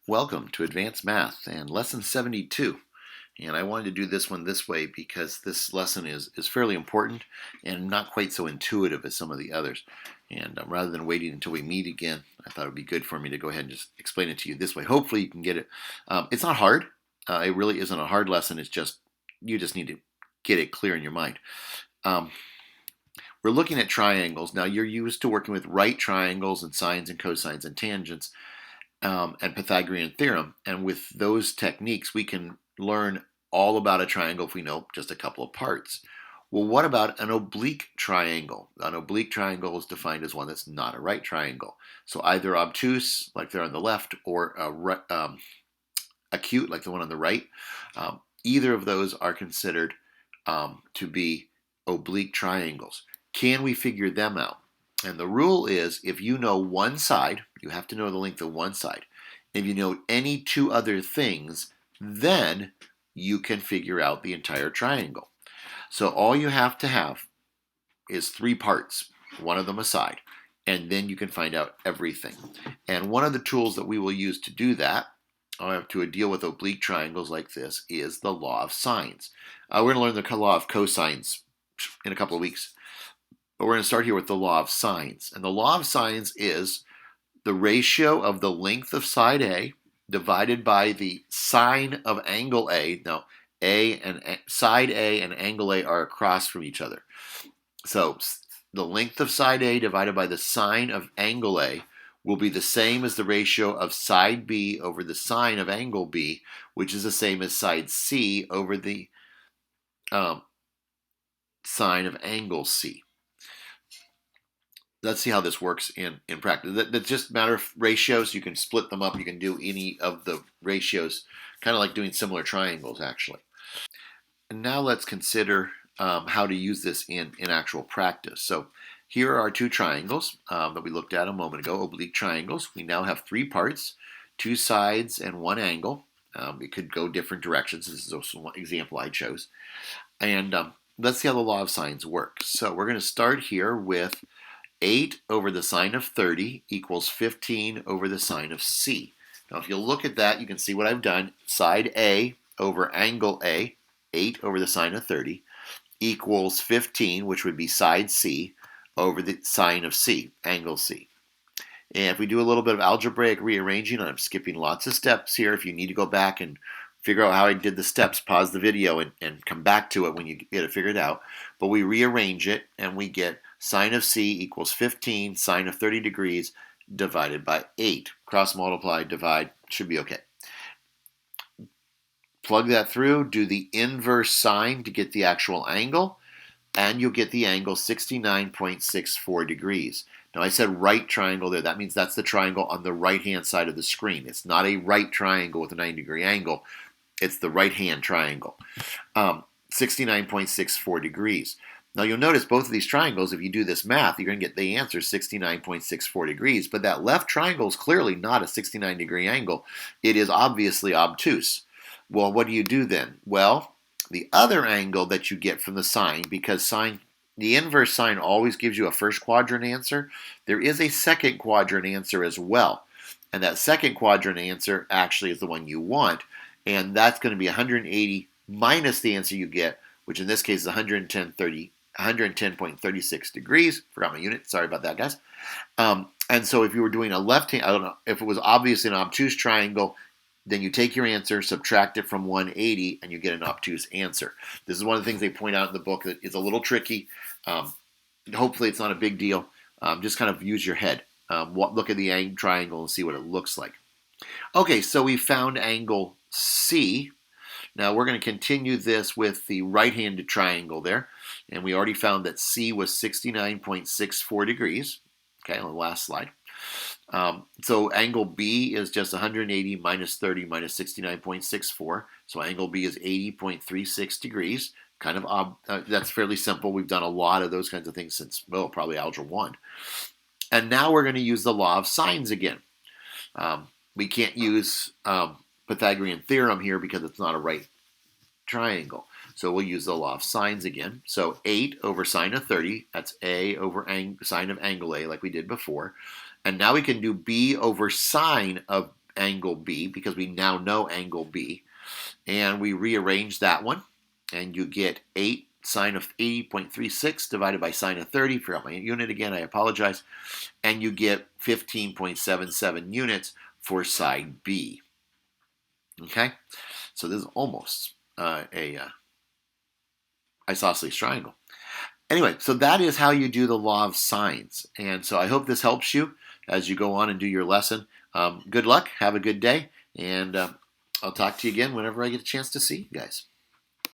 Welcome to Advanced Math and Lesson 72. And I wanted to do this one this way because this lesson is fairly important and not quite so intuitive as some of the others. And rather than waiting until we meet again, I thought it would be good for me to go ahead and just explain it to you this way. Hopefully you can get it. It's not hard. It really isn't a hard lesson. It's just, you just need to get it clear in your mind. We're looking at triangles. Now you're used to working with right triangles and sines and cosines and tangents. And Pythagorean theorem. And with those techniques, we can learn all about a triangle if we know just a couple of parts. Well, what about an oblique triangle? An oblique triangle is defined as one that's not a right triangle. So either obtuse, like they're on the left, or acute, like the one on the right. Either of those are considered to be oblique triangles. Can we figure them out? And the rule is, if you know one side, you have to know the length of one side. If you know any two other things, then you can figure out the entire triangle. So all you have to have is three parts, one of them a side, and then you can find out everything. And one of the tools that we will use to do that, to deal with oblique triangles like this, is the law of sines. We're going to learn the law of cosines in a couple of weeks. But we're going to start here with the law of sines. And the law of sines is the ratio of the length of side A divided by the sine of angle A. Now, side A and angle A are across from each other. So the length of side A divided by the sine of angle A will be the same as the ratio of side B over the sine of angle B, which is the same as side C over the sine of angle C. Let's see how this works in practice. That's just a matter of ratios. You can split them up. You can do any of the ratios, kind of like doing similar triangles, actually. And now let's consider how to use this in actual practice. So here are our two triangles that we looked at a moment ago, oblique triangles. We now have three parts, two sides and one angle. It could go different directions. This is also one example I chose. And let's see how the law of sines works. So we're going to start here with 8 over the sine of 30 equals 15 over the sine of C. Now, if you look at that, you can see what I've done. Side A over angle A, 8 over the sine of 30, equals 15, which would be side C, over the sine of C, angle C. And if we do a little bit of algebraic rearranging, I'm skipping lots of steps here. If you need to go back and figure out how I did the steps, pause the video and come back to it when you get it figured out. But we rearrange it, and we get sine of C equals 15 sine of 30 degrees divided by 8. Cross multiply, divide, should be okay. Plug that through, do the inverse sine to get the actual angle, and you'll get the angle 69.64 degrees. Now I said right triangle there. That means that's the triangle on the right-hand side of the screen. It's not a right triangle with a 90-degree angle. It's the right-hand triangle. 69.64 degrees. Now you'll notice both of these triangles, if you do this math, you're going to get the answer 69.64 degrees, but that left triangle is clearly not a 69-degree angle. It is obviously obtuse. Well, what do you do then? Well, the other angle that you get from the sine, because the inverse sine always gives you a first quadrant answer, there is a second quadrant answer as well. And that second quadrant answer actually is the one you want, and that's going to be 180 minus the answer you get, which in this case is 110.36 degrees. Forgot my unit. Sorry about that, guys. And so if you were doing a left-hand, I don't know, if it was obviously an obtuse triangle, then you take your answer, subtract it from 180, and you get an obtuse answer. This is one of the things they point out in the book that is a little tricky. Hopefully it's not a big deal. Just kind of use your head. Look at the triangle and see what it looks like. Okay, so we found angle C. Now we're going to continue this with the right-handed triangle there. And we already found that C was 69.64 degrees. Okay, on the last slide. So angle B is just 180 minus 30 minus 69.64. So angle B is 80.36 degrees. Kind of that's fairly simple. We've done a lot of those kinds of things since, well, probably Algebra 1. And now we're going to use the law of sines again. We can't use Pythagorean theorem here because it's not a right triangle. So we'll use the law of sines again. So 8 over sine of 30, that's A over sine of angle A like we did before. And now we can do B over sine of angle B because we now know angle B. And we rearrange that one, and you get 8 sine of 80.36 divided by sine of 30. Forgot my unit again, I apologize. And you get 15.77 units for side B. Okay, so this is almost a isosceles triangle. Anyway, so that is how you do the law of sines. And so I hope this helps you as you go on and do your lesson. Good luck, have a good day, and I'll talk to you again whenever I get a chance to see you guys.